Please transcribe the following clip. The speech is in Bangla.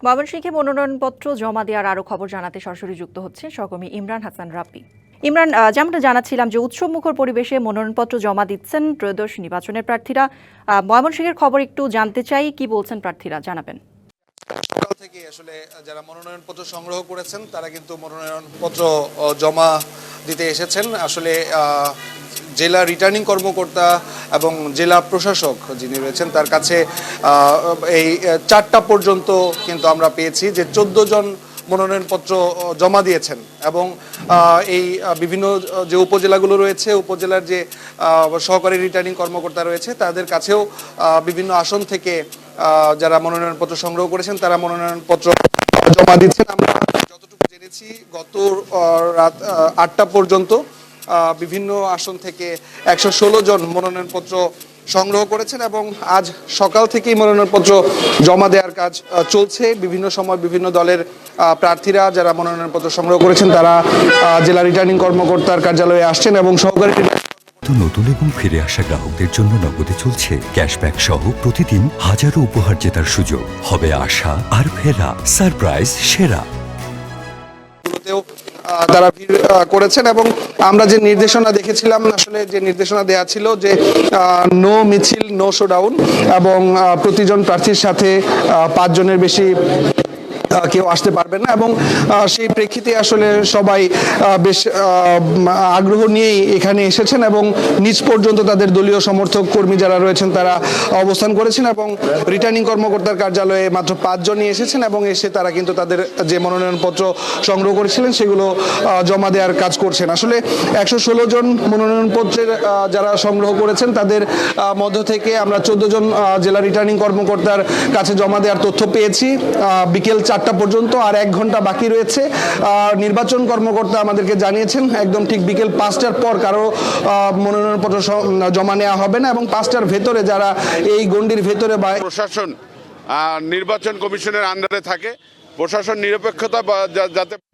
ময়মনসিংহে মনোনয়নপত্র জমা দেওয়ার আরও খবর জানাতে সরাসরি যুক্ত হচ্ছে সহকর্মী ইমরান হাসান রাব্বি। ইমরান, যেমনটা জানাচ্ছিলাম যে উৎসবমুখর পরিবেশে মনোনয়নপত্র জমা দিচ্ছেন ত্রয়োদশ নির্বাচনের প্রার্থীরা। ময়মনসিংহের খবর একটু জানতে চাই, কি বলছেন প্রার্থীরা, জানাবেন। সকাল থেকে আসলে যারা মনোনয়নপত্র সংগ্রহ করেছেন তারা কিন্তু মনোনয়নপত্র জমা দিতে এসেছেন। আসলে জেলা রিটার্নিং কর্মকর্তা এবং জেলা প্রশাসক যিনি রয়েছেন তার কাছে এই 4টা পর্যন্ত কিন্তু আমরা পেয়েছি যে 14 জন মনোনয়নপত্র জমা দিয়েছেন এবং এই বিভিন্ন যে উপজেলাগুলো রয়েছে, উপজেলার যে সহকারী রিটার্নিং কর্মকর্তা রয়েছে তাদের কাছেও বিভিন্ন আসন থেকে যারা মনোনয়নপত্র সংগ্রহ করেছেন তারা মনোনয়নপত্র জমা দিচ্ছেন। আমরা যতটুকু জেনেছি গত রাত 8টা পর্যন্ত বিভিন্ন আসন থেকে 116 জন মনোনয়নপত্র সংগ্রহ করেছেন এবং আজ সকাল থেকেই মনোনয়নপত্র জমা দেওয়ার কাজ চলছে। বিভিন্ন সময় বিভিন্ন দলের প্রার্থীরা যারা মনোনয়নপত্র সংগ্রহ করেছেন তারা জেলা রিটার্নিং কর্মকর্তার কার্যালয়ে আসছেন এবং সহকারী নতুন এবং ফিরে আসা গ্রাহকদের জন্য নগদে চলছে ক্যাশব্যাক সহ প্রতিদিন হাজারো উপহার জেতার সুযোগ। হবে আশা আর ফেরা, সারপ্রাইজ সেরা। তারা ভিড় করেছেন এবং আমরা যে নির্দেশনা দেখেছিলাম, আসলে যে নির্দেশনা দেওয়া ছিল যে নো মিছিল নো শোডাউন এবং প্রতিজন প্রার্থীর সাথে 5 জনের বেশি কেউ আসতে পারবে না এবং সেই প্রেক্ষিতে আসলে সবাই বেশ আগ্রহ নিয়েই এখানে এসেছেন এবং নিচ পর্যন্ত তাদের দলীয় সমর্থক কর্মী যারা রয়েছেন তারা অবস্থান করেছেন এবং রিটার্নিং কর্মকর্তার কার্যালয়ে মাত্র 5 জনই এসেছেন এবং এসে তারা কিন্তু তাদের যে মনোনয়নপত্র সংগ্রহ করেছিলেন সেগুলো জমা দেওয়ার কাজ করছেন। আসলে 116 জন মনোনয়নপত্রের যারা সংগ্রহ করেছেন তাদের মধ্য থেকে আমরা 14 জন জেলা রিটার্নিং কর্মকর্তার কাছে জমা দেওয়ার তথ্য পেয়েছি। বিকেল 4টা পর্যন্ত আর 1 ঘন্টা বাকি রয়েছে। নির্বাচন কর্মকর্তা আমাদেরকে জানিয়েছেন একদম ঠিক বিকেল 5টার পর কারো মনোনয়নপত্র জমা নেওয়া হবে না এবং 5টার ভেতরে যারা এই গণ্ডির ভেতরে বা প্রশাসন নির্বাচন কমিশনের আন্ডারে থাকে, প্রশাসন নিরপেক্ষতা যাতে